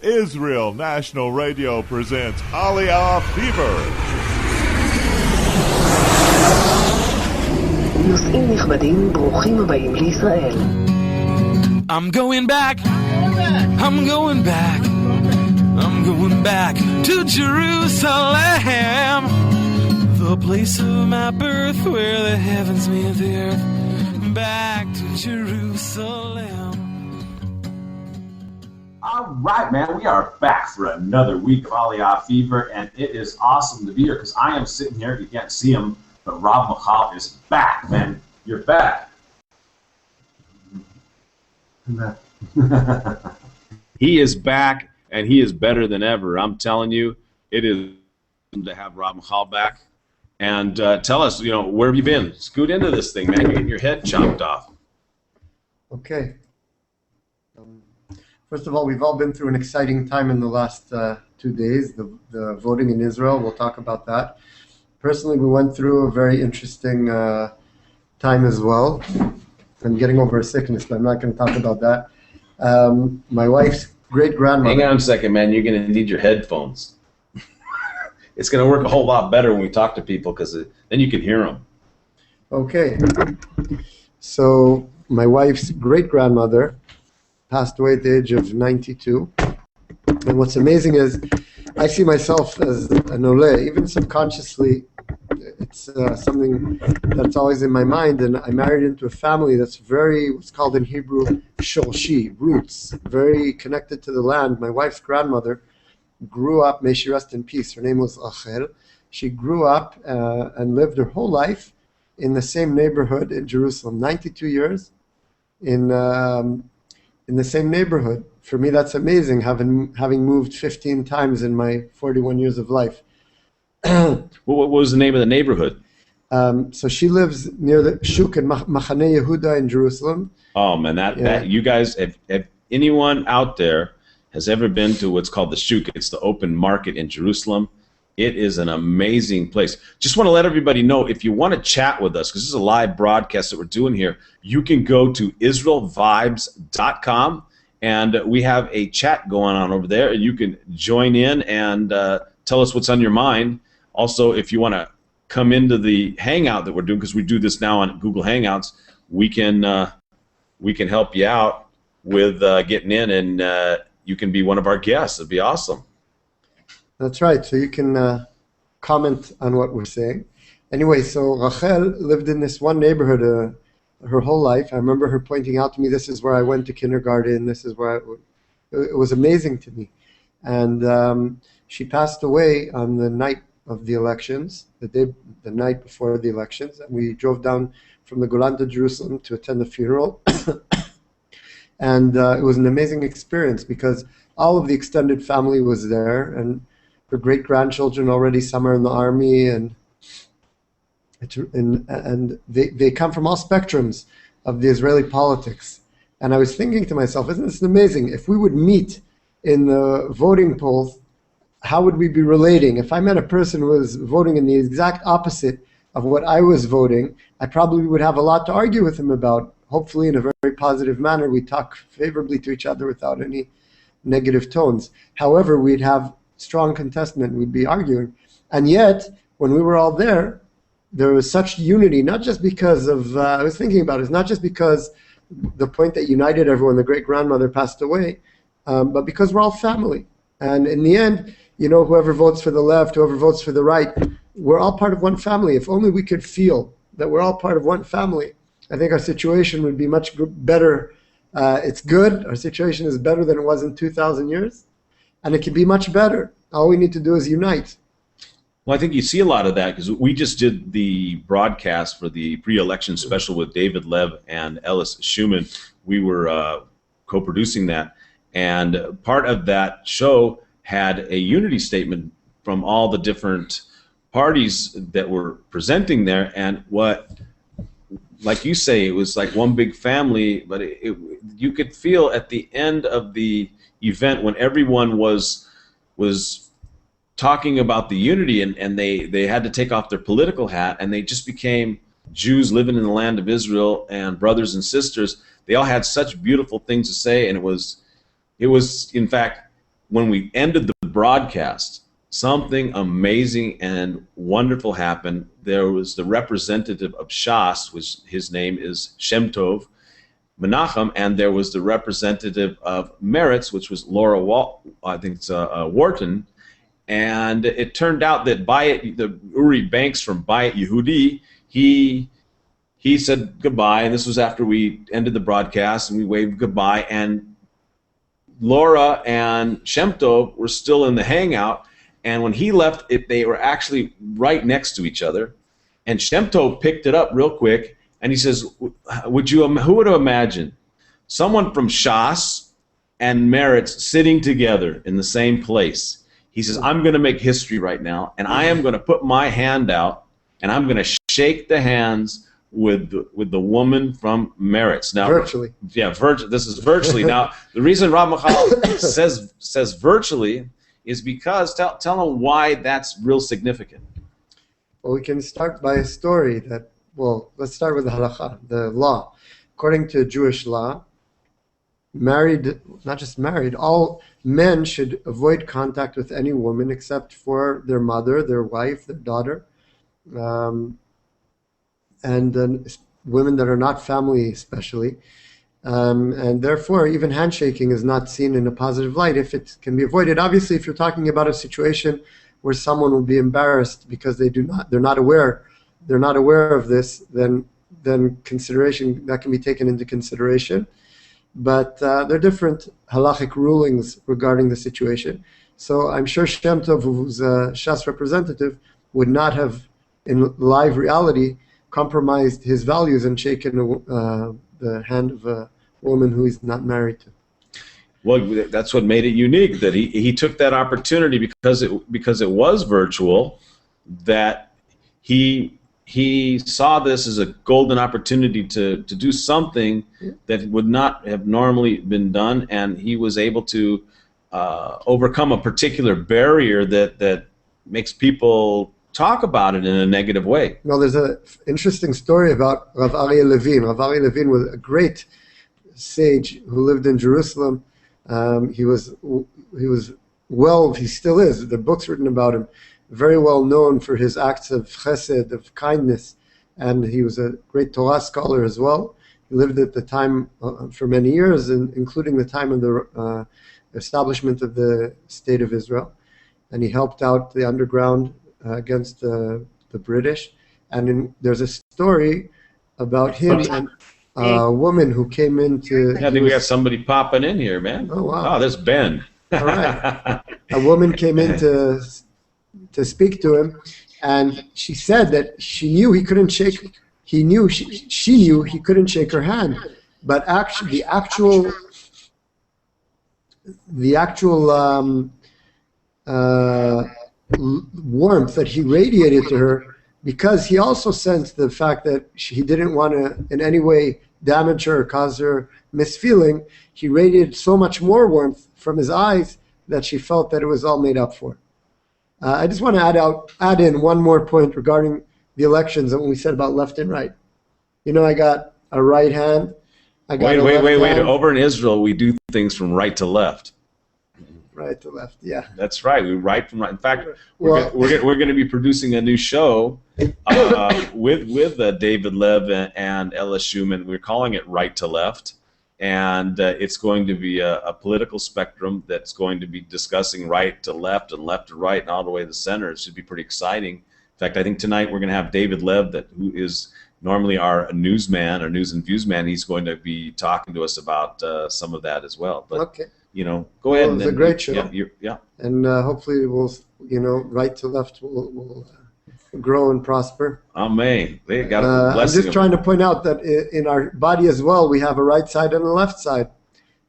Israel National Radio presents Aliyah Fever. נוסעים נכבדים, ברוכים הבאים לישראל. I'm going back. I'm going back. I'm going back to Jerusalem, the place of my birth where the heavens meet the earth. Back to Jerusalem. All right, man, we are back for another week of Aliyah Fever, and it is awesome to be here because I am sitting here. You can't see him, but Rob Michal is back, man. You're back. He is back, and he is better than ever. I'm telling you, it is to have Rob Michal back. And tell us, where have you been? Scoot into this thing, man. You're getting your head chopped off. Okay. First of all, we've all been through an exciting time in the last 2 days, the voting in Israel. We'll talk about that. Personally, we went through a very interesting time as well. I'm getting over a sickness, but I'm not going to talk about that. My wife's great-grandmother... Hang on a second, man. You're going to need your headphones. It's going to work a whole lot better when we talk to people because then you can hear them. Okay. So my wife's great-grandmother passed away at the age of 92. And what's amazing is I see myself as an ole, even subconsciously. It's something that's always in my mind, and I married into a family that's very, what's called in Hebrew, shorshi, roots, very connected to the land. My wife's grandmother grew up, may she rest in peace, her name was Rachel. She grew up and lived her whole life in the same neighborhood in Jerusalem, 92 years in the same neighborhood. For me, that's amazing, having moved 15 times in my 41 years of life. What was the name of the neighborhood? So she lives near the Shuk in Machane Yehuda in Jerusalem. Oh, man, that you guys, if anyone out there has ever been to what's called the Shuk, it's the open market in Jerusalem. It is an amazing place. Just want to let everybody know, if you want to chat with us, because this is a live broadcast that we're doing here, you can go to israelvibes.com, and we have a chat going on over there, and you can join in and tell us what's on your mind. Also, if you want to come into the Hangout that we're doing, because we do this now on Google Hangouts, we can help you out with getting in, and you can be one of our guests. It'd be awesome. That's right. So you can comment on what we're saying. Anyway, so Rachel lived in this one neighborhood her whole life. I remember her pointing out to me, this is where I went to kindergarten. This is where it was amazing to me. And she passed away on the night of the elections, the night before the elections. And we drove down from the Golan to Jerusalem to attend the funeral. And it was an amazing experience because all of the extended family was there, and her great-grandchildren already, some are in the army, and they come from all spectrums of the Israeli politics. And I was thinking to myself, isn't this amazing? If we would meet in the voting polls, how would we be relating? If I met a person who was voting in the exact opposite of what I was voting, I probably would have a lot to argue with him about. Hopefully in a very positive manner. We talk favorably to each other without any negative tones. However, we'd have strong contestment, we'd be arguing. And yet, when we were all there was such unity, not just because of, I was thinking about it, it's not just because the point that united everyone, the great-grandmother passed away, but because we're all family. And in the end, whoever votes for the left, whoever votes for the right, we're all part of one family. If only we could feel that we're all part of one family, I think our situation would be much better. It's good. Our situation is better than it was in 2,000 years. And it can be much better. All we need to do is unite. Well, I think you see a lot of that because we just did the broadcast for the pre-election special with David Lev and Ellis Schumann. We were co-producing that. And part of that show had a unity statement from all the different parties that were presenting there. And like you say, it was like one big family, but you could feel at the end of the event when everyone was talking about the unity and they had to take off their political hat and they just became Jews living in the land of Israel and brothers and sisters. They all had such beautiful things to say, and it was in fact when we ended the broadcast, something amazing and wonderful happened. There was the representative of Shas, which his name is Shem Tov Menachem, and there was the representative of Meretz, which was Laura Wharton. And it turned out that the Uri Banks from Bayit Yehudi, he said goodbye, and this was after we ended the broadcast, and we waved goodbye, and Laura and Shem Tov were still in the hangout, and when he left, they were actually right next to each other, and Shem Tov picked it up real quick, and he says, who would have imagined someone from Shas and Meretz sitting together in the same place? He says, I'm going to make history right now, and I am going to put my hand out, and I'm going to shake the hands with the woman from Meretz. Now, virtually. Yeah, this is virtually. Now, the reason Rav Michal says virtually is because, tell him why that's real significant. Well, we can start by a story let's start with the halakha, the law. According to Jewish law, not just married, all men should avoid contact with any woman except for their mother, their wife, their daughter, and women that are not family especially. And therefore, even handshaking is not seen in a positive light if it can be avoided. Obviously, if you're talking about a situation where someone will be embarrassed because they're not aware of this, then consideration that can be taken into consideration. But there are different halachic rulings regarding the situation. So I'm sure Shem Tov, who's a Shas representative, would not have, in live reality, compromised his values and shaken the hand of a woman who he's not married to. Well, that's what made it unique, that he took that opportunity because it was virtual, that he saw this as a golden opportunity to do something that would not have normally been done, and he was able to overcome a particular barrier that makes people talk about it in a negative way. Well, there's an interesting story about Rav Aryeh Levin. Rav Aryeh Levin was a great sage who lived in Jerusalem. He still is. The books written about him, very well known for his acts of chesed, of kindness, and he was a great Torah scholar as well. He lived at the time for many years, including the time of the establishment of the State of Israel, and he helped out the underground against the British. And there's a story about him and a woman who came into... I think we got somebody popping in here, man. Oh, wow. Oh, there's Ben. All right. A woman came in to speak to him, and she said that she knew he couldn't shake... She knew he couldn't shake her hand. But actually, the actual warmth that he radiated to her, because he also sensed the fact that he didn't want to in any way damage her or cause her misfeeling, he radiated so much more warmth from his eyes that she felt that it was all made up for. I just want to add in one more point regarding the elections and what we said about left and right. You know, I got a right hand. Wait. Over in Israel, we do things from right to left. Right to left, yeah. That's right. We write from right. In fact, we're going to be producing a new show with David Lev and Ella Schumann. We're calling it Right to Left, and it's going to be a political spectrum that's going to be discussing right to left and left to right and all the way to the center. It should be pretty exciting. In fact, I think tonight we're going to have David Lev, who is normally our newsman, our news and views man. He's going to be talking to us about some of that as well. But, okay. You know, go ahead. It was a great show. Yeah. And hopefully we'll, right to left will grow and prosper. Amen. They got a blessing. I'm just trying to point out that in our body as well, we have a right side and a left side.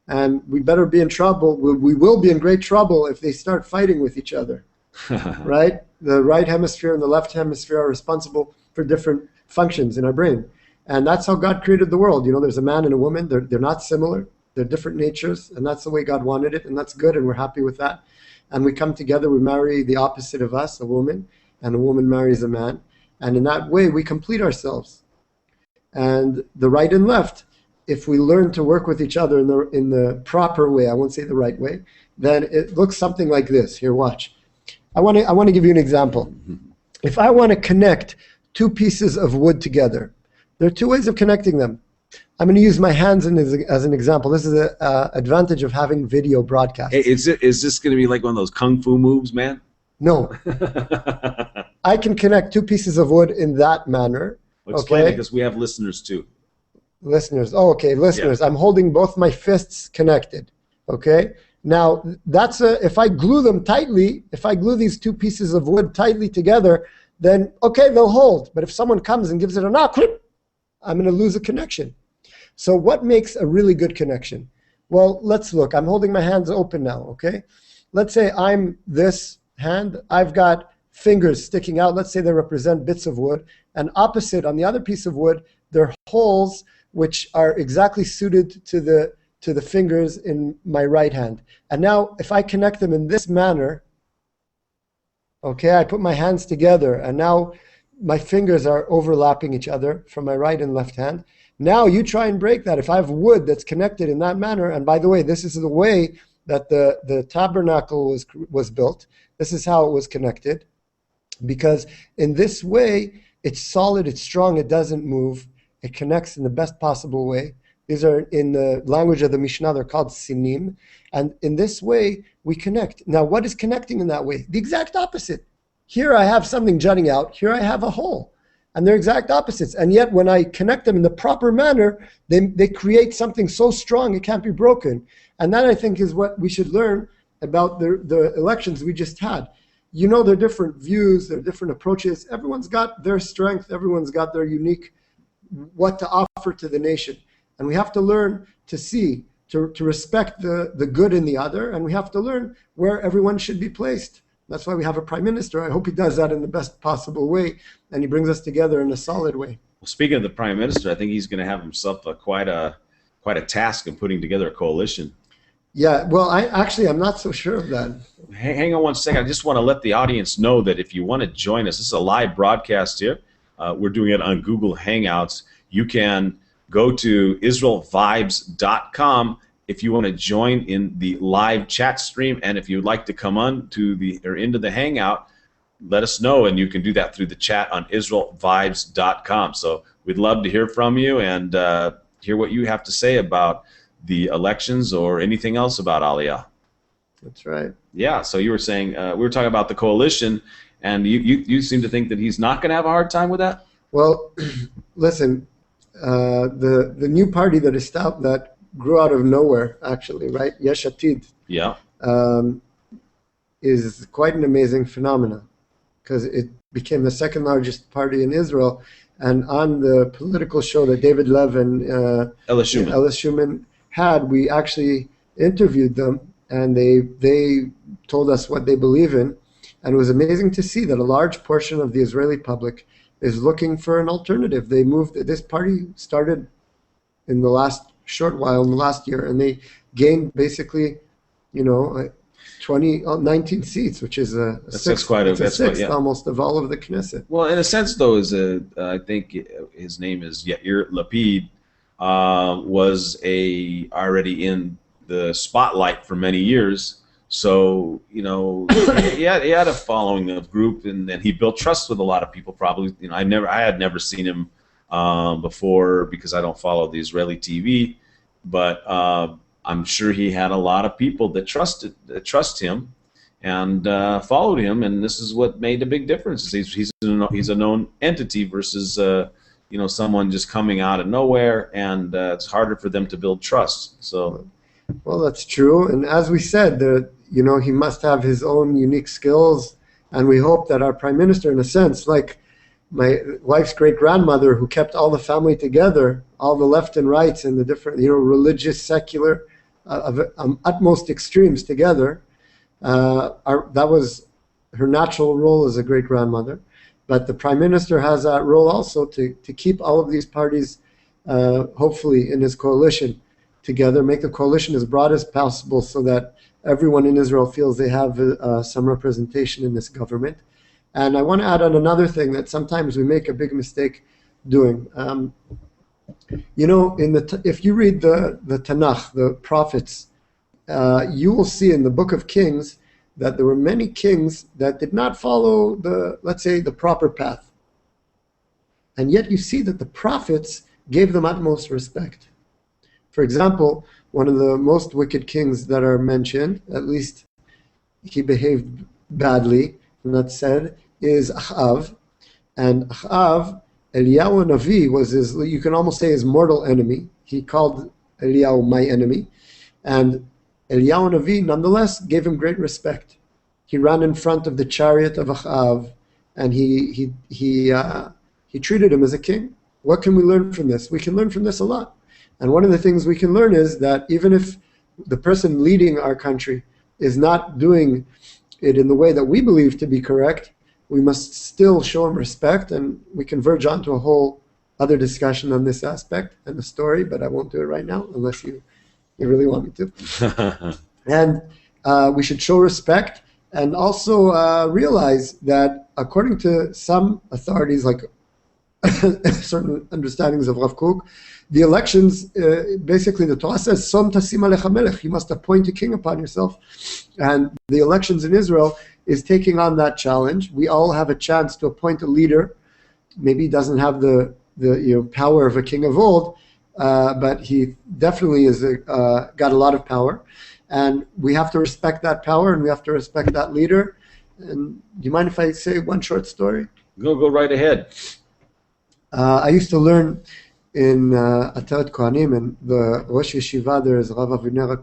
And we better be in trouble. We will be in great trouble if they start fighting with each other. Right? The right hemisphere and the left hemisphere are responsible for different functions in our brain. And that's how God created the world. You know, there's a man and a woman. They're not similar. They're different natures, and that's the way God wanted it, and that's good, and we're happy with that. And we come together, we marry the opposite of us, a woman, and a woman marries a man. And in that way, we complete ourselves. And the right and left, if we learn to work with each other in the proper way, I won't say the right way, then it looks something like this. Here, watch. I want to give you an example. If I want to connect two pieces of wood together, there are two ways of connecting them. I'm going to use my hands as an example. This is the advantage of having video broadcasts. Hey, is this going to be like one of those kung fu moves, man? No. I can connect two pieces of wood in that manner. Well, explain it, because we have listeners too. Listeners. Oh, okay, listeners. Yeah. I'm holding both my fists connected. Okay? Now, if I glue them tightly, if I glue these two pieces of wood tightly together, then, okay, they'll hold. But if someone comes and gives it a knock, I'm going to lose a connection. So what makes a really good connection? Well, let's look. I'm holding my hands open now, okay? Let's say I'm this hand. I've got fingers sticking out. Let's say they represent bits of wood. And opposite, on the other piece of wood, there are holes which are exactly suited to the fingers in my right hand. And now, if I connect them in this manner, okay, I put my hands together, and now my fingers are overlapping each other from my right and left hand. Now you try and break that. If I have wood that's connected in that manner, and by the way, this is the way that the tabernacle was built. This is how it was connected. Because in this way, it's solid, it's strong, it doesn't move. It connects in the best possible way. These are, in the language of the Mishnah, they're called sinim. And in this way, we connect. Now, what is connecting in that way? The exact opposite. Here I have something jutting out. Here I have a hole. And they're exact opposites. And yet, when I connect them in the proper manner, they create something so strong it can't be broken. And that, I think, is what we should learn about the elections we just had. You know, there are different views, there are different approaches. Everyone's got their strength. Everyone's got their unique what to offer to the nation. And we have to learn to see, to respect the good in the other, and we have to learn where everyone should be placed. That's why we have a prime minister. I hope he does that in the best possible way, and he brings us together in a solid way. Well, speaking of the prime minister, I think he's going to have himself quite a task in putting together a coalition. Yeah, well, I'm not so sure of that. Hang on one second. I just want to let the audience know that if you want to join us, this is a live broadcast here. We're doing it on Google Hangouts. You can go to IsraelVibes.com if you want to join in the live chat stream, and if you'd like to come on into the Hangout, let us know, and you can do that through the chat on IsraelVibes.com. So we'd love to hear from you and hear what you have to say about the elections or anything else about Aliyah. That's right. Yeah, so you were saying, we were talking about the coalition, and you seem to think that he's not going to have a hard time with that? Well, listen, the new party that grew out of nowhere, actually, right? Yesh Atid. Yeah. Is quite an amazing phenomenon, because it became the second largest party in Israel. And on the political show that David Lev and Ellis Schuman had, we actually interviewed them, and they told us what they believe in. And it was amazing to see that a large portion of the Israeli public is looking for an alternative. This party started in the last short while, in the last year, and they gained basically, 19 seats, which is a sixth almost of all of the Knesset. Well, in a sense, though, I think his name is Yair Lapid, was already in the spotlight for many years. So, he had a following of group, and he built trust with a lot of people. Probably, I had never seen him before, because I don't follow the Israeli TV, but I'm sure he had a lot of people that trust him and followed him, and this is what made a big difference. He's a known entity versus someone just coming out of nowhere, and it's harder for them to build trust. So, well, that's true, and as we said, he must have his own unique skills, and we hope that our prime minister, in a sense, like my wife's great-grandmother, who kept all the family together, all the left and rights and the different, religious, secular, of utmost extremes together. That was her natural role as a great-grandmother. But the prime minister has that role also to keep all of these parties, hopefully, in his coalition together, make the coalition as broad as possible so that everyone in Israel feels they have some representation in this government. And I want to add on another thing that sometimes we make a big mistake doing. If you read the Tanakh, the prophets, you will see in the book of Kings that there were many kings that did not follow let's say, the proper path. And yet you see that the prophets gave them utmost respect. For example, one of the most wicked kings that are mentioned, at least he behaved badly, and that's said, is Achav. And Achav, Eliyahu Navi was you can almost say his mortal enemy. He called Eliyahu my enemy. And Eliyahu Navi, nonetheless, gave him great respect. He ran in front of the chariot of Achav, and he treated him as a king. What can we learn from this? We can learn from this a lot. And one of the things we can learn is that even if the person leading our country is not doing it in the way that we believe to be correct, we must still show him respect, and we can verge on to a whole other discussion on this aspect and the story, but I won't do it right now unless you really want me to. And we should show respect and also realize that according to some authorities, like certain understandings of Rav Kook, the elections, basically the Torah says, Som tasim alecha melech, you must appoint a king upon yourself. And the elections in Israel is taking on that challenge. We all have a chance to appoint a leader. Maybe he doesn't have the power of a king of old, but he definitely is got a lot of power. And we have to respect that power, and we have to respect that leader. And do you mind if I say one short story? Go right ahead. I used to learn in Ateret Kohanim, and the Rosh Yeshiva there is Rav Aviner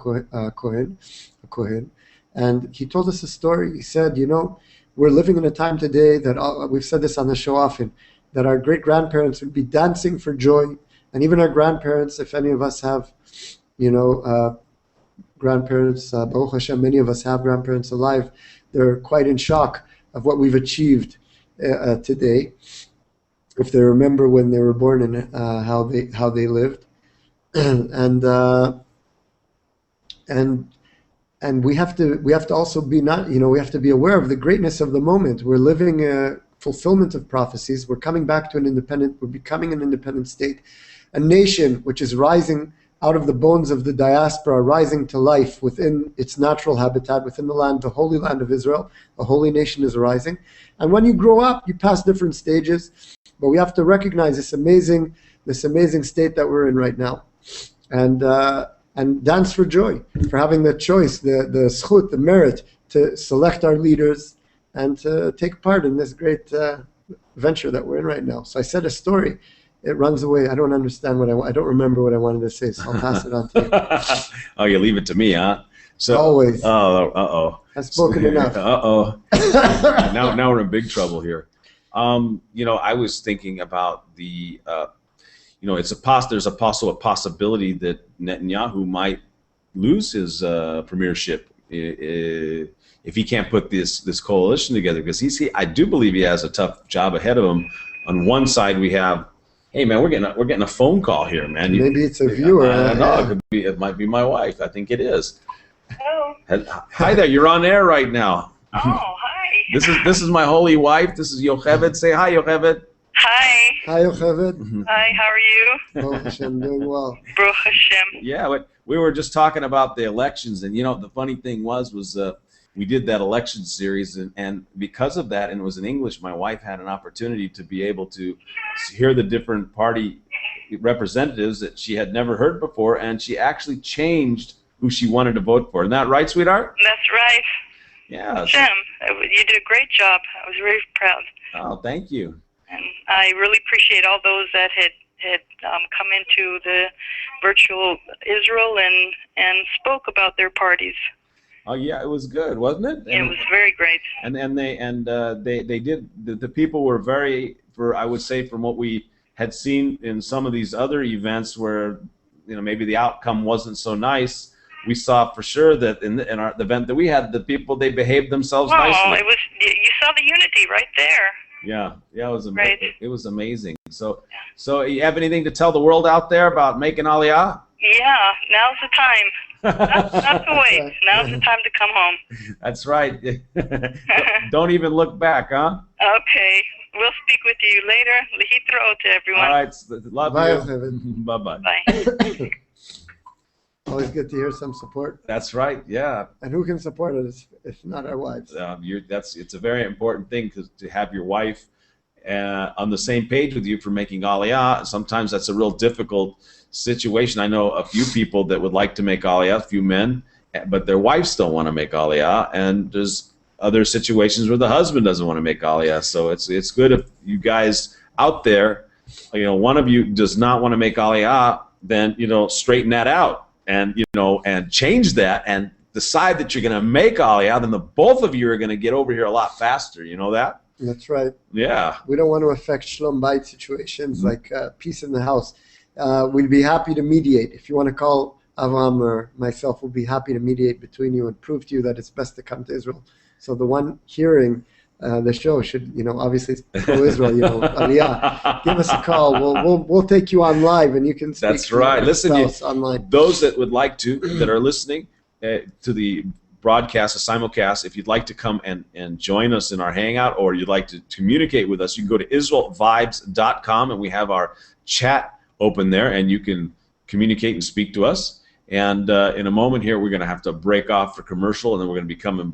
Kohen, and he told us a story. He said, we're living in a time today that, we've said this on the show often, that our great-grandparents would be dancing for joy, and even our grandparents, if any of us have, grandparents, Baruch Hashem, many of us have grandparents alive, they're quite in shock of what we've achieved today. If they remember when they were born and how they lived, and we have to also be we have to be aware of the greatness of the moment. We're living a fulfillment of prophecies. We're coming back to we're becoming an independent state, a nation which is rising out of the bones of the diaspora, rising to life within its natural habitat, within the land, the holy land of Israel. A holy nation is rising. And when you grow up, you pass different stages, but we have to recognize this amazing state that we're in right now, and dance for joy, for having the choice, the zchut, the merit to select our leaders and to take part in this great venture that we're in right now. So I said a story. It runs away. I don't understand I don't remember what I wanted to say, so I'll pass it on to you. Oh, you leave it to me, huh? So, always. Oh, uh-oh. I've spoken enough. Uh-oh. Now we're in big trouble here. I was thinking about there's also a possibility that Netanyahu might lose his premiership if he can't put this coalition together, because I do believe he has a tough job ahead of him. On one side, we have, hey man, we're getting a phone call here, man. Maybe it's a viewer. I don't know. It might be my wife. I think it is. Hello. Hi there. You're on air right now. Oh, hi. This is my holy wife. This is Yocheved. Say hi, Yocheved. Hi. Hi, Yocheved. Hi, how are you? Baruch Hashem, doing well. Baruch Hashem. Yeah, but we were just talking about the elections, and the funny thing was we did that election series, and because of that, and it was in English, my wife had an opportunity to be able to hear the different party representatives that she had never heard before, and she actually changed who she wanted to vote for. Isn't that right, sweetheart? That's right. Yeah. Hashem, you did a great job. I was very proud. Oh, thank you. And I really appreciate all those that had come into the virtual Israel and spoke about their parties. Oh yeah, it was good, wasn't it? It was very great. And they did. The people were very, I would say, from what we had seen in some of these other events where maybe the outcome wasn't so nice. We saw for sure that in the event that we had, the people, they behaved themselves nicely. You saw the unity right there. Yeah, it was amazing. Right. It was amazing. So you have anything to tell the world out there about making Aliyah? Yeah, now's the time. Not to wait. Now's the time to come home. That's right. Don't even look back, huh? Okay. We'll speak with you later. Lehitraot to everyone. All right. Love Bye, you. Bye-bye. Bye. Always good to hear some support. That's right. Yeah. And who can support us if not our wives? It's a very important thing to have your wife on the same page with you for making Aliyah. Sometimes that's a real difficult situation. I know a few people that would like to make Aliyah, a few men, but their wives don't want to make Aliyah, and there's other situations where the husband doesn't want to make Aliyah. So it's good if you guys out there, one of you does not want to make Aliyah, then straighten that out and and change that and decide that you're going to make Aliyah. Then the both of you are going to get over here a lot faster. You know that? That's right. Yeah. We don't want to affect shalom bayit situations like peace in the house. We'd be happy to mediate. If you want to call Avam or myself, we'll be happy to mediate between you and prove to you that it's best to come to Israel. So the one hearing the show should, obviously it's pro-Israel, Aliyah. Give us a call. We'll take you on live and you can speak. That's right. Listen, online. Those that would like to, that are listening to the broadcast, the simulcast, if you'd like to come and join us in our hangout, or you'd like to communicate with us, you can go to israelvibes.com, and we have our chat open there, and you can communicate and speak to us. And in a moment here, we're going to have to break off for commercial, and then we're going to be coming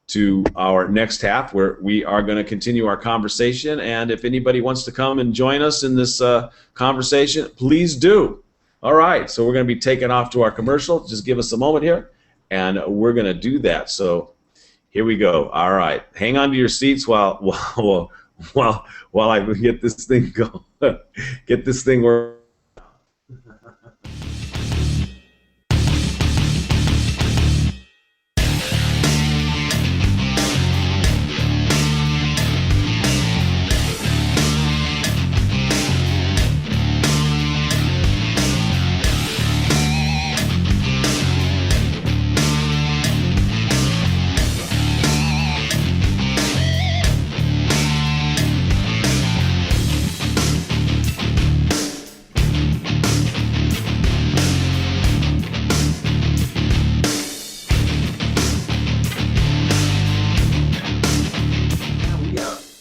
to our next half, where we are going to continue our conversation. And if anybody wants to come and join us in this conversation, please do. All right, so we're going to be taking off to our commercial. Just give us a moment here, and we're going to do that. So here we go. All right, hang on to your seats while I get this thing going. Get this thing working.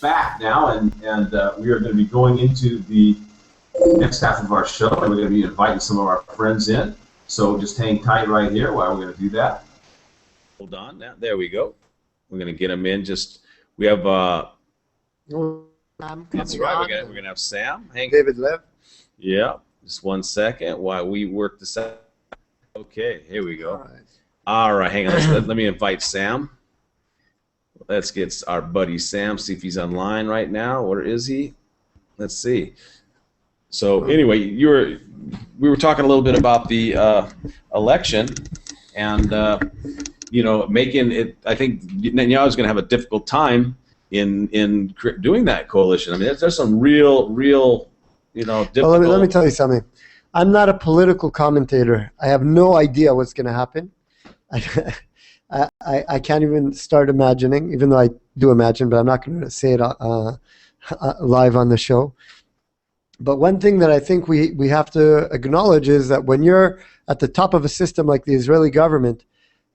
Back now, and we are going to be going into the next half of our show, and we're going to be inviting some of our friends in. So just hang tight right here while we're going to do that. Hold on. Now, there we go. We're going to get them in. We have. That's right. We're going to have Sam. David Lev. Yeah. Just 1 second while we work this out. Okay. Here we go. All right. Hang on. Let me invite Sam. Let's get our buddy Sam, see if he's online right now. Where is he? Let's see. So anyway, we were talking a little bit about the election, and making it. I think Netanyahu's going to have a difficult time in doing that coalition. I mean, there's some real difficult. Well, let me tell you something. I'm not a political commentator. I have no idea what's going to happen. I can't even start imagining, even though I do imagine, but I'm not going to say it live on the show. But one thing that I think we have to acknowledge is that when you're at the top of a system like the Israeli government,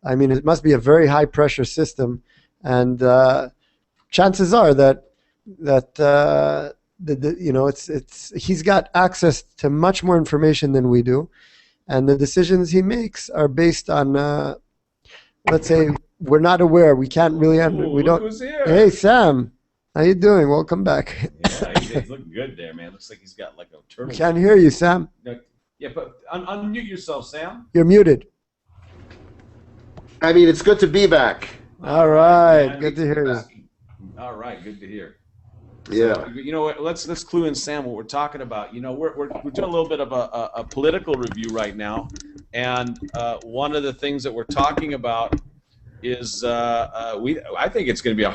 I mean, it must be a very high-pressure system, and chances are that he's got access to much more information than we do, and the decisions he makes are based on. Let's say we're not aware. We can't really. We don't. Who's here? Hey, Sam, how you doing? Welcome back. Yeah, he's looking good there, man. Looks like he's got like a turtle. Can't hear you, Sam. Yeah, but unmute yourself, Sam. You're muted. I mean, it's good to be back. All right, good to hear you. All right, good to hear. Yeah. So, you know what? Let's clue in, Sam, what we're talking about. You know, we're doing a little bit of a political review right now, and one of the things that we're talking about is I think it's going to be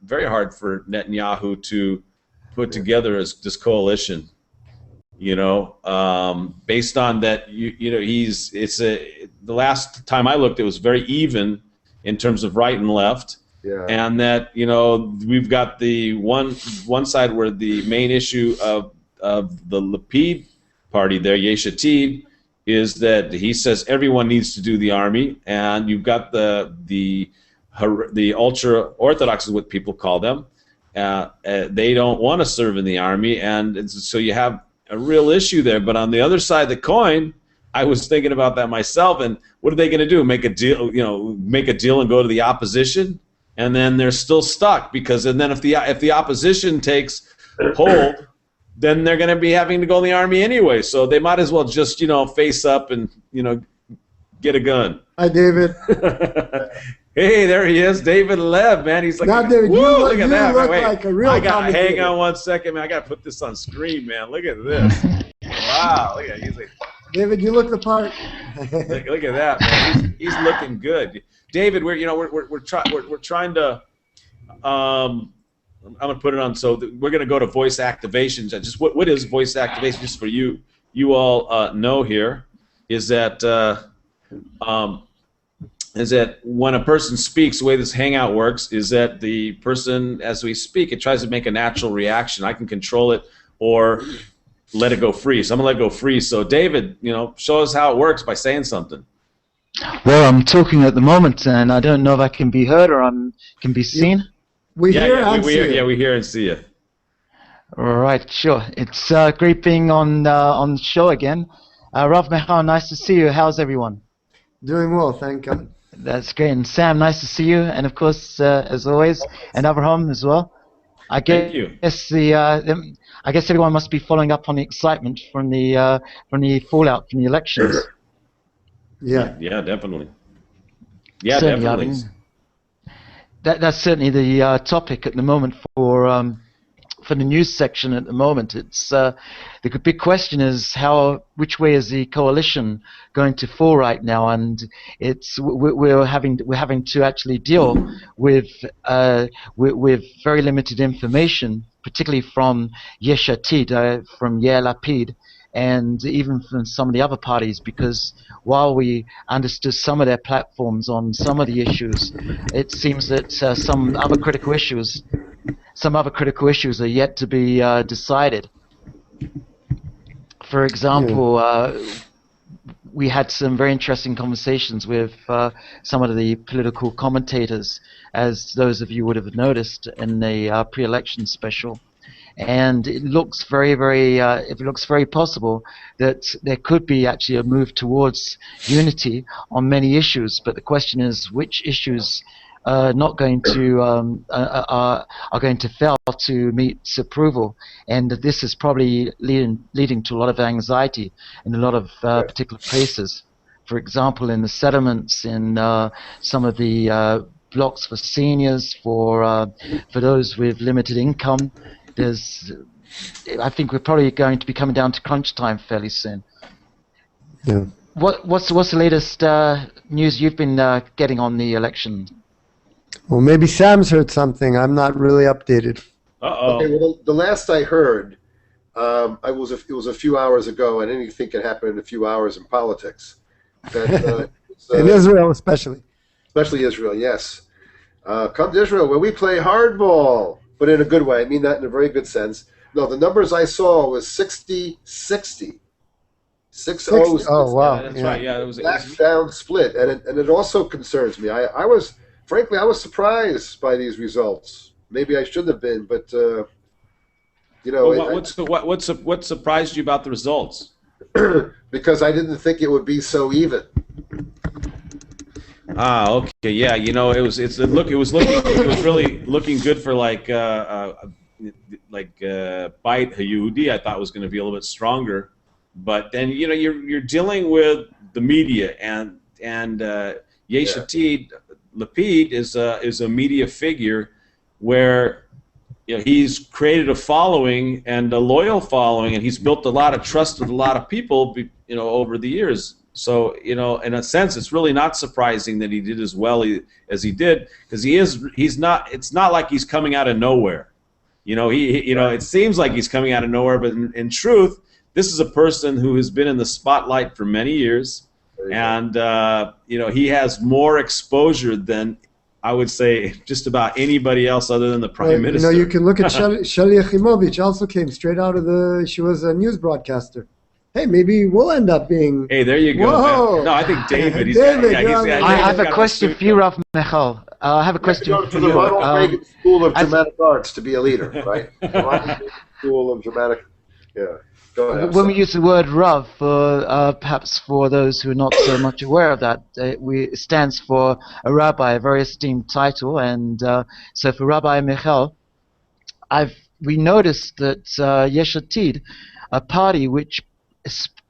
very hard for Netanyahu to put together this coalition. You know, based on that, the last time I looked, it was very even in terms of right and left. Yeah. And that, you know, we've got the one side where the main issue of the Lapid party there, Yesh Atid, is that he says everyone needs to do the army, and you've got the ultra orthodox is what people call them. They don't want to serve in the army, and so you have a real issue there. But on the other side of the coin, I was thinking about that myself. And what are they going to do? Make a deal? Make a deal and go to the opposition? And then they're still stuck because, and then if the opposition takes hold, then they're going to be having to go in the army anyway. So they might as well just face up and get a gun. Hi, David. Hey, there he is, David Lev, man. He's like, now, David, look at that. Look Wait, like a real hang on one second, man. I got to put this on screen, man. Look at this. Wow, look at he's like, David, you look the part. look at that, man. He's looking good. David, we're trying to. I'm gonna put it on. So we're gonna go to voice activations. Just what is voice activation? Just for you all know here is that when a person speaks, the way this Hangout works is that the person, as we speak, it tries to make a natural reaction. I can control it or let it go free. So I'm gonna let it go free. So David, show us how it works by saying something. Well, I'm talking at the moment, and I don't know if I can be heard or can be seen. We hear and see you. Yeah, we hear and see you. All right, sure. It's great being on the show again. Rav Michal, nice to see you. How's everyone? Doing well, thank God. That's great. And Sam, nice to see you. And of course, as always, and Abraham as well. Thank you. I guess everyone must be following up on the excitement from the fallout from the elections. Yeah. Yeah, definitely. Yeah, Certainly, definitely. That's certainly the topic at the moment for the news section at the moment. It's the big question is which way is the coalition going to fall right now, and we're having to actually deal with very limited information, particularly from Yesh Atid, from Yair Lapid, and even from some of the other parties, because while we understood some of their platforms on some of the issues, it seems that some other critical issues are yet to be decided. For example, we had some very interesting conversations with some of the political commentators, as those of you would have noticed in the pre-election special. And it looks very possible that there could be actually a move towards unity on many issues. But the question is, which issues are going to fail to meet approval? And this is probably leading to a lot of anxiety in a lot of particular places. For example, in the settlements, in some of the blocks for seniors, for those with limited income. I think we're probably going to be coming down to crunch time fairly soon. Yeah. What's the latest news you've been getting on the election? Well, maybe Sam's heard something. I'm not really updated. Uh-oh. Okay, well, the last I heard, it was a few hours ago, and anything can happen in a few hours in politics. That, in Israel, especially. Especially Israel, yes. Come to Israel, where we play hardball. But in a good way. I mean that in a very good sense. No, the numbers I saw was 60-60. 6-0. Oh, wow. Yeah, that's right. Yeah, it was down split. And it also concerns me. I was surprised by these results. Maybe I shouldn't have been, but what surprised you about the results? Because I didn't think it would be so even. Ah, okay, yeah. It was really looking good for like Beit Hayehudi. I thought was going to be a little bit stronger, but then you're dealing with the media and Yesh Atid Lapid is a media figure where he's created a following and a loyal following, and he's built a lot of trust with a lot of people over the years. So, in a sense, it's really not surprising that he did as well as he did, because it's not like he's coming out of nowhere. It seems like he's coming out of nowhere, but in truth, this is a person who has been in the spotlight for many years, and, he has more exposure than, I would say, just about anybody else other than the Prime Minister. You can look at Sheli Yachimovich, also came straight out of she was a news broadcaster. Hey, maybe we'll end up being... Hey, there you go. Whoa. No, I think David. I have a question for you, Rav Michal. I have a question for you. The Ronald Reagan School of Dramatic Arts to be a leader, right? The Ronald Reagan School of Dramatic... Yeah. Go ahead. When we use the word Rav, perhaps for those who are not so much aware of that, it stands for a rabbi, a very esteemed title. And so for Rabbi Michal, we noticed that Yesh Atid, a party which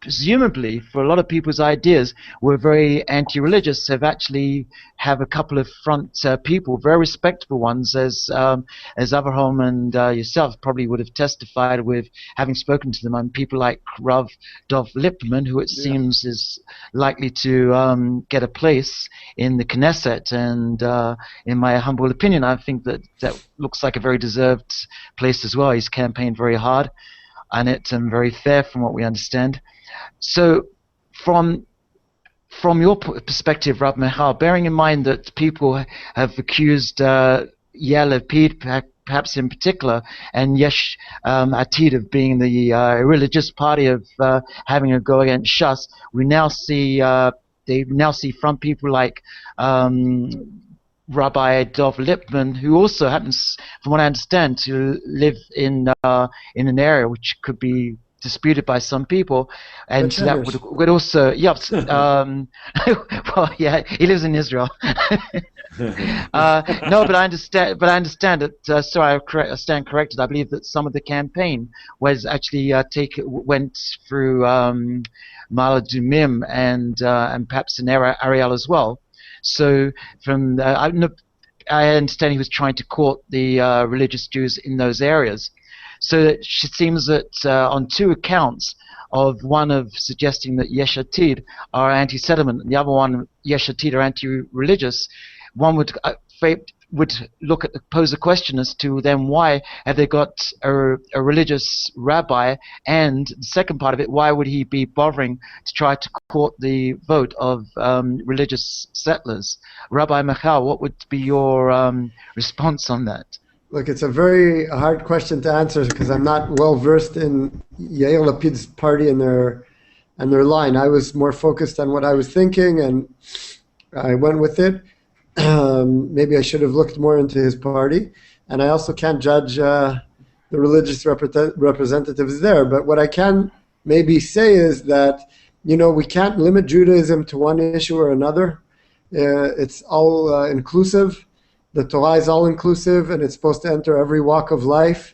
presumably for a lot of people's ideas were very anti-religious, have a couple of front people, very respectable ones, as Avraham and yourself probably would have testified with having spoken to them, and people like Rav Dov Lipman, who it seems is likely to get a place in the Knesset, and in my humble opinion, I think that looks like a very deserved place as well. He's campaigned very hard on it and very fair from what we understand. So from your perspective, Rab Michal, bearing in mind that people have accused Yair Lapid, perhaps in particular, and Yesh Atid of being the religious party of having a go against Shas, we now see front people like Rabbi Dov Lipman, who also happens, from what I understand, to live in an area which could be disputed by some people, and so that would also, well, yeah, he lives in Israel. No, but I understand that. Sorry, I stand corrected. I believe that some of the campaign was actually went through Ma'ale Adumim and perhaps in Ariel as well. So from I understand he was trying to court the religious Jews in those areas. So it seems that on two accounts, one of suggesting that Yesh Atid are anti-settlement, and the other one, Yesh Atid, are anti-religious, one would pose a question as to then why have they got a religious rabbi, and the second part of it, why would he be bothering to try to court the vote of religious settlers? Rabbi Michal, what would be your response on that? Look, it's a very hard question to answer because I'm not well versed in Yair Lapid's party and their line. I was more focused on what I was thinking, and I went with it. Maybe I should have looked more into his party, and I also can't judge the religious representatives there. But what I can maybe say is that we can't limit Judaism to one issue or another. It's all inclusive. The Torah is all-inclusive, and it's supposed to enter every walk of life.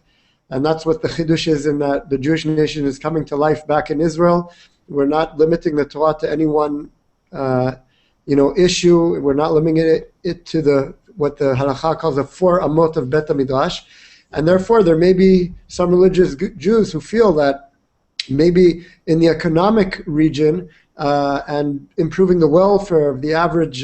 And that's what the Chidush is, in that the Jewish nation is coming to life back in Israel. We're not limiting the Torah to any one issue. We're not limiting it to what the Halakha calls the 4 amot of Bet HaMidrash. And therefore, there may be some religious Jews who feel that maybe in the economic region and improving the welfare of the average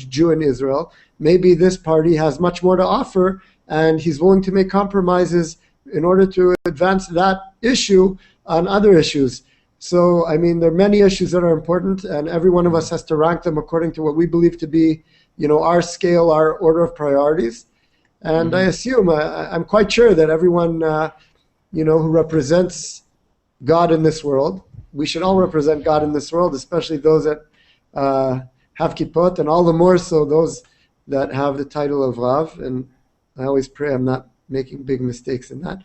Jew in Israel, maybe this party has much more to offer, and he's willing to make compromises in order to advance that issue on other issues. So, I mean, there are many issues that are important, and every one of us has to rank them according to what we believe to be, our scale, our order of priorities. And I assume, I'm quite sure that everyone, who represents God in this world, we should all represent God in this world, especially those that have kippot, and all the more so those that have the title of Rav, and I always pray I'm not making big mistakes in that.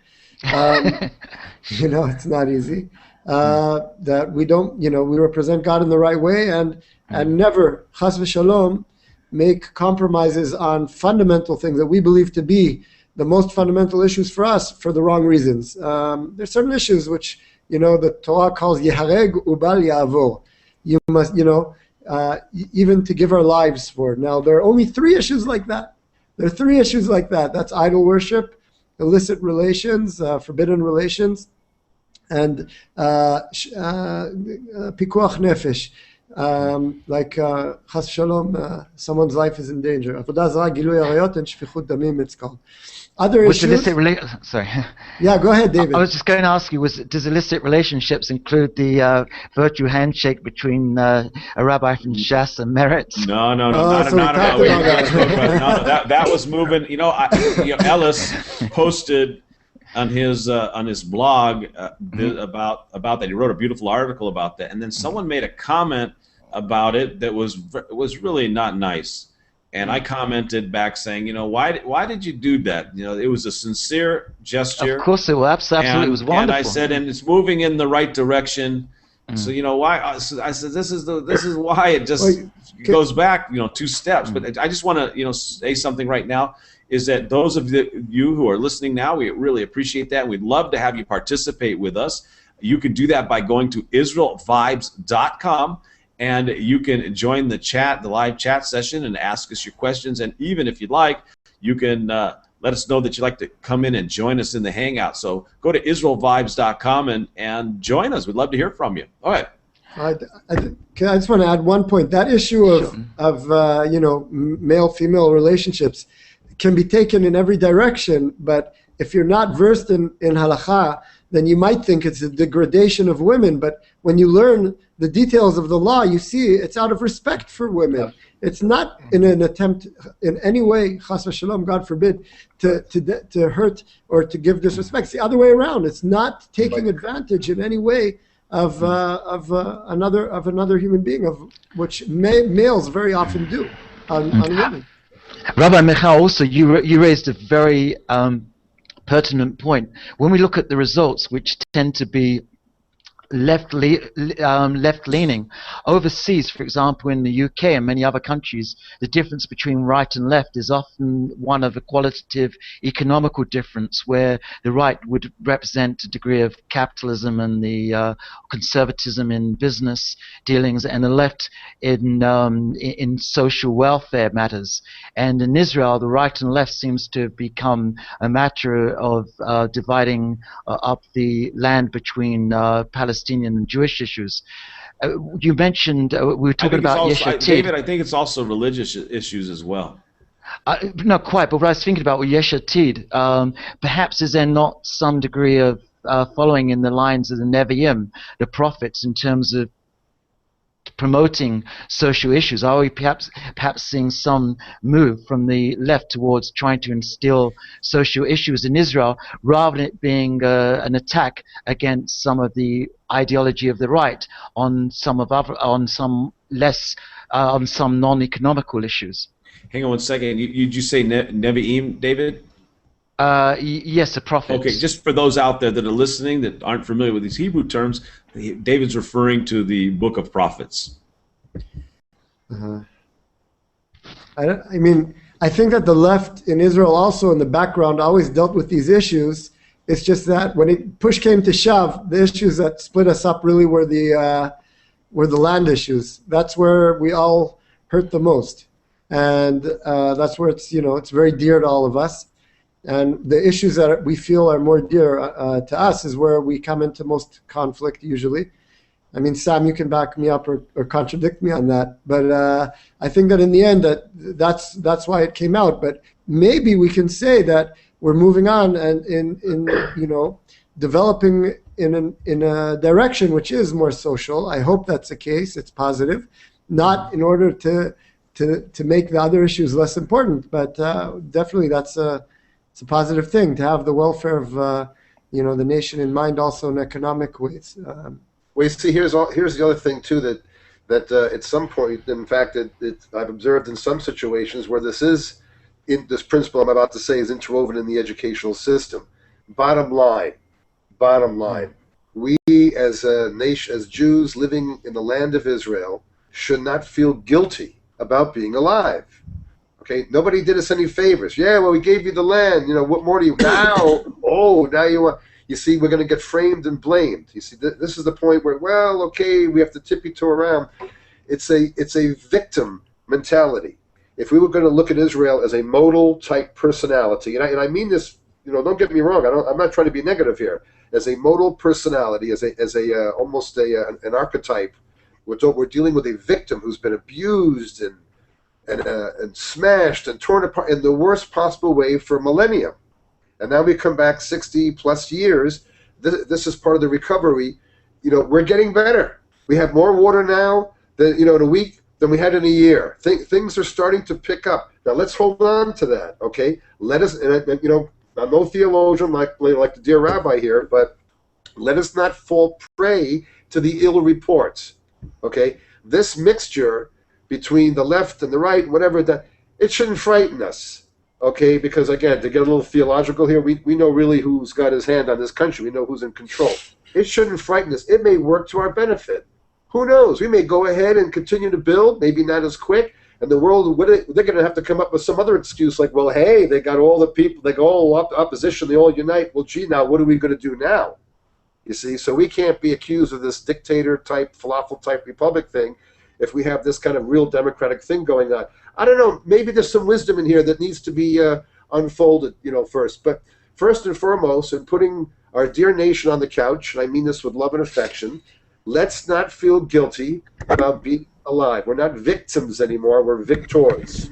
It's not easy. That we don't, we represent God in the right way, and never, chas v'shalom, make compromises on fundamental things that we believe to be the most fundamental issues for us for the wrong reasons. There's certain issues which, the Torah calls yehareg ubal ya'avor. You must, even to give our lives for. Now, there are only 3 issues like that. There are 3 issues like that. That's idol worship, illicit relations, forbidden relations, and pikuach nefesh, like chas shalom, someone's life is in danger. Avodah zarah, gilui arayot, and shfichut damim, it's called. Other issues. Sorry. Yeah, go ahead, David. I was just going to ask you: does illicit relationships include the virtue handshake between a rabbi from Shas and Meretz? No, not at all. That was moving. Ellis posted on his blog about that. He wrote a beautiful article about that, and then someone made a comment about it that was really not nice. And I commented back saying, why did you do that? It was a sincere gesture. Of course, it was absolutely. It was wonderful. And I said, and it's moving in the right direction. So why? I said this is why it just goes back 2 steps. But I just want to say something right now. Is that those of you who are listening now, we really appreciate that. We'd love to have you participate with us. You can do that by going to IsraelVibes.com, and you can join the live chat session, and ask us your questions. And even if you'd like, you can let us know that you'd like to come in and join us in the Hangout. So go to IsraelVibes.com and join us. We'd love to hear from you. All right. I just want to add one point. That issue of male-female relationships can be taken in every direction, but if you're not versed in halakha, then you might think it's a degradation of women. But when you learn the details of the law, you see it's out of respect for women. It's not in an attempt in any way, chas v'shalom, God forbid, to hurt or to give disrespect. It's the other way around. It's not taking advantage in any way of another human being, of which males very often do on women. Rabbi Michal, also you raised a very pertinent point. When we look at the results, which tend to be left-leaning. Overseas, for example, in the UK and many other countries, the difference between right and left is often one of a qualitative economical difference, where the right would represent a degree of capitalism and the conservatism in business dealings, and the left in social welfare matters. And in Israel, the right and left seems to have become a matter of dividing up the land between Palestinian and Jewish issues. You mentioned we were talking about Yesh Atid. David, I think it's also religious issues as well. Not quite, but what I was thinking about with Yesh Atid, perhaps is there not some degree of following in the lines of the Nevi'im, the prophets, in terms of promoting social issues? Are we perhaps seeing some move from the left towards trying to instill social issues in Israel, rather than it being an attack against some of the ideology of the right on some non-economical issues? Hang on one second. Did you say Nevi'im, David? Yes, the prophets. Okay, just for those out there that are listening that aren't familiar with these Hebrew terms, David's referring to the book of prophets. I think that the left in Israel also in the background always dealt with these issues. It's just that when push came to shove, the issues that split us up really were the land issues. That's where we all hurt the most, and that's where it's very dear to all of us. And the issues that we feel are more dear to us is where we come into most conflict usually. I mean, Sam, you can back me up or contradict me on that. But I think that in the end that's why it came out. But maybe we can say that we're moving on and in developing in a direction which is more social. I hope that's the case. It's positive, not in order to make the other issues less important, but definitely it's a positive thing to have the welfare of the nation in mind, also in economic ways. Well, you see, here's the other thing too, that at some point, in fact, I've observed in some situations where this principle I'm about to say is interwoven in the educational system. Bottom line, we as a nation, as Jews living in the land of Israel, should not feel guilty about being alive. Okay, nobody did us any favors. Yeah, well, we gave you the land. What more do you now? Now you want. You see, we're going to get framed and blamed. You see, this is the point where, well, okay, we have to tiptoe around. It's a victim mentality. If we were going to look at Israel as a modal type personality, and I mean this, don't get me wrong. I'm not trying to be negative here. As a modal personality, as almost an archetype, we're dealing with a victim who's been abused and smashed and torn apart in the worst possible way for millennia. And now we come back 60 plus years. This is part of the recovery. We're getting better. We have more water now than in a week than we had in a year. Things are starting to pick up. Now let's hold on to that. Okay, let us. I'm no theologian like the dear rabbi here, but let us not fall prey to the ill reports. Okay, this mixture between the left and the right, whatever, that it shouldn't frighten us. Okay, because again, to get a little theological here, we know really who's got his hand on this country. We know who's in control. It shouldn't frighten us. It may work to our benefit. Who knows? We may go ahead and continue to build, maybe not as quick, and the world, they're going to have to come up with some other excuse like, well, hey, they got all the people, they got all opposition, they all unite. Well, gee, now what are we going to do now? You see, so we can't be accused of this dictator-type, falafel-type republic thing if we have this kind of real democratic thing going on. I don't know, maybe there's some wisdom in here that needs to be unfolded, first. But first and foremost, in putting our dear nation on the couch, and I mean this with love and affection, let's not feel guilty about being alive. We're not victims anymore, we're victors.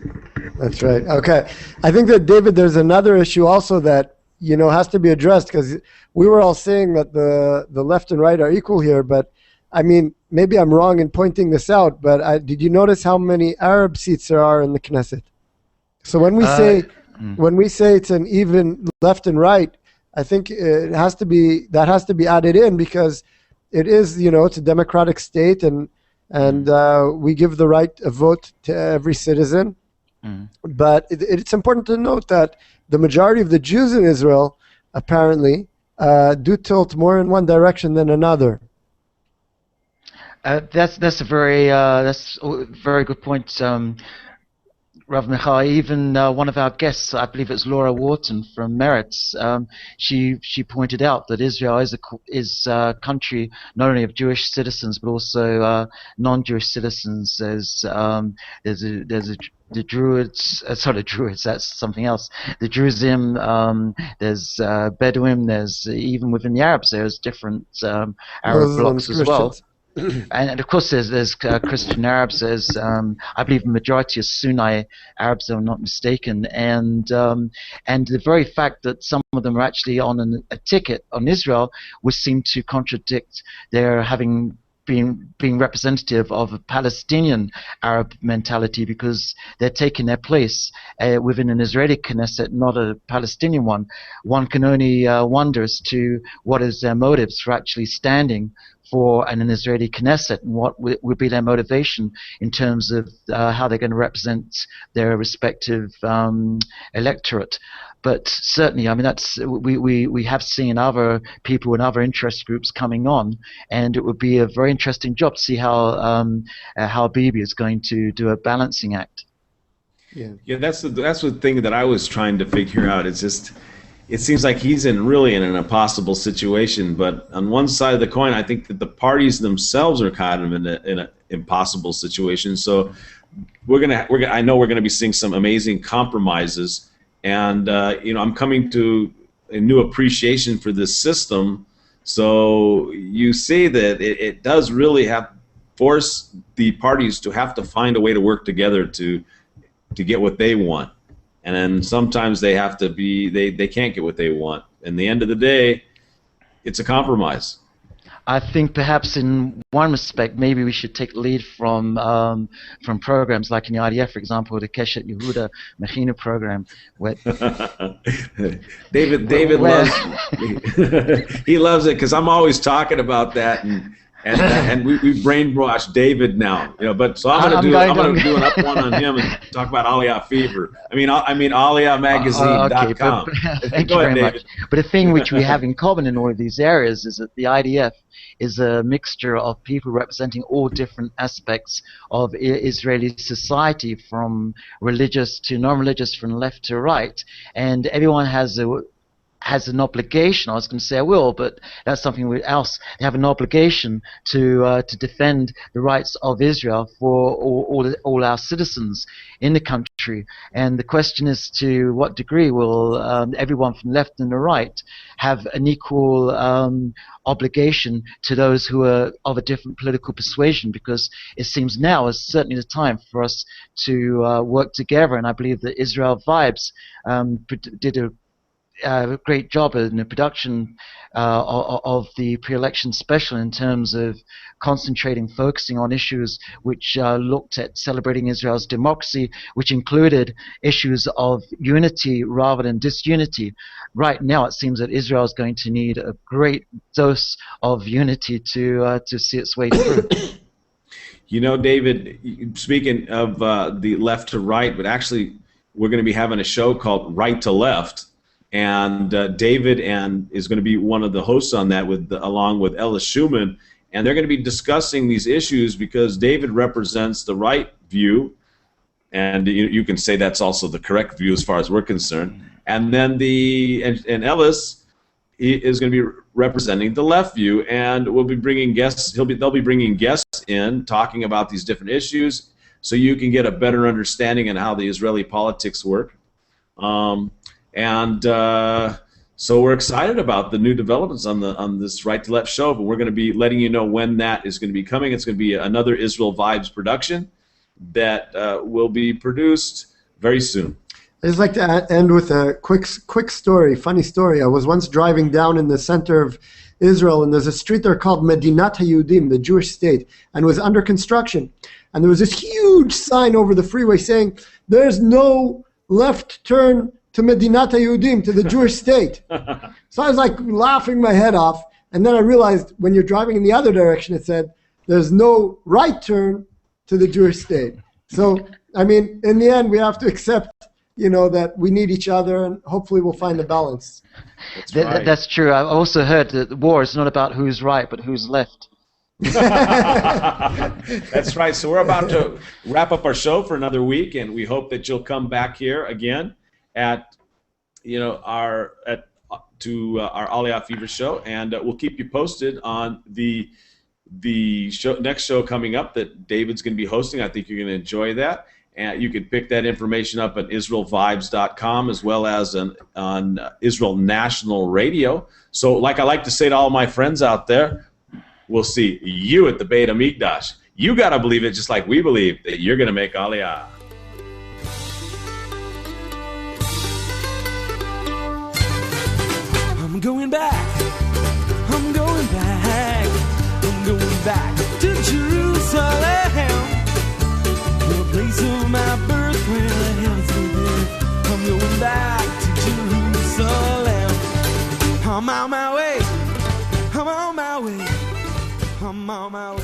That's right. Okay. I think that, David, there's another issue also that, has to be addressed, because we were all saying that the left and right are equal here, but I mean, maybe I'm wrong in pointing this out, but did you notice how many Arab seats there are in the Knesset? So when we say it's an even left and right, I think that has to be added in, because it is, it's a democratic state, and we give the right of vote to every citizen. But it's important to note that the majority of the Jews in Israel apparently do tilt more in one direction than another. That's a very good point, Rav Michal. Even one of our guests, I believe it's Laura Wharton from Meretz, she pointed out that Israel is a country not only of Jewish citizens but also non-Jewish citizens. There's the Druids, that's something else. The Drusim, there's Bedouin, there's even within the Arabs, there's different Arab blocks as well. And of course, there's Christian Arabs. There's, I believe, the majority of Sunni Arabs, if I'm not mistaken. And the very fact that some of them are actually on a ticket on Israel would seem to contradict their having being representative of a Palestinian Arab mentality, because they're taking their place within an Israeli Knesset, not a Palestinian one. One can only wonder as to what is their motives for actually standing for an Israeli Knesset, and what would be their motivation in terms of how they're going to represent their respective electorate. But certainly, I mean, that's we have seen other people and other interest groups coming on, and it would be a very interesting job to see how Bibi is going to do a balancing act. Yeah, that's the thing that I was trying to figure out. It's just, it seems like he's really in an impossible situation. But on one side of the coin, I think that the parties themselves are kind of in an impossible situation. So I know we're gonna be seeing some amazing compromises. And I'm coming to a new appreciation for this system. So you say that it does really force the parties to have to find a way to work together to get what they want. And then sometimes they have to they can't get what they want. In the end of the day, it's a compromise. I think perhaps in one respect, maybe we should take lead from programs like in the IDF, for example, the Keshet Yehuda Mechina program. Where David loves he loves it because I'm always talking about that, and we brainwashed David now, But so I'm gonna do an up one on him and talk about Aliyah Fever. I mean AliyahMagazine.com. Okay, thank you very much. But the thing which we have in common in all of these areas is that the IDF is a mixture of people representing all different aspects of Israeli society, from religious to non-religious, from left to right, and everyone has an obligation. I was going to say I will, but that's something else. They have an obligation to defend the rights of Israel for all our citizens in the country. And the question is, to what degree will everyone from left and the right have an equal obligation to those who are of a different political persuasion? Because it seems now is certainly the time for us to work together. And I believe that Israel Vibes did a great job in the production of the pre-election special, in terms of focusing on issues which looked at celebrating Israel's democracy, which included issues of unity rather than disunity. Right now, it seems that Israel is going to need a great dose of unity to see its way through. You know, David, speaking of the left to right, but actually we're going to be having a show called Right to Left, and David is going to be one of the hosts on that along with Ellis Schumann, and they're going to be discussing these issues because David represents the right view, and you can say that's also the correct view as far as we're concerned. And then and Ellis is going to be representing the left view, and we'll be bringing guests. They'll be bringing guests in talking about these different issues, so you can get a better understanding on how the Israeli politics work. So we're excited about the new developments on this Right to Left show, but we're going to be letting you know when that is going to be coming. It's going to be another Israel Vibes production that will be produced very soon. I'd just like to end with a quick story, funny story. I was once driving down in the center of Israel, and there's a street there called Medinat HaYehudim, the Jewish state, and it was under construction. And there was this huge sign over the freeway saying, "There's no left turn to Medinat HaYehudim, to the Jewish state." So I was like laughing my head off, and then I realized when you're driving in the other direction, it said, "There's no right turn to the Jewish state." So, I mean, in the end, we have to accept that we need each other, and hopefully we'll find a balance. That's true. I've also heard that the war is not about who's right, but who's left. That's right. So we're about to wrap up our show for another week, and we hope that you'll come back here again at our Aliyah Fever show, and we'll keep you posted on the next show coming up that David's going to be hosting. I think you're going to enjoy that. And you can pick that information up at IsraelVibes.com as well as on Israel National Radio. So like I like to say to all my friends out there, we'll see you at the Beit HaMikdash. You got to believe it just like we believe that you're going to make Aliyah. I'm going back. I'm going back. I'm going back to Jerusalem. The place of my birth where the heavens begin. I'm going back to Jerusalem. I'm on my way. I'm on my way. I'm on my way.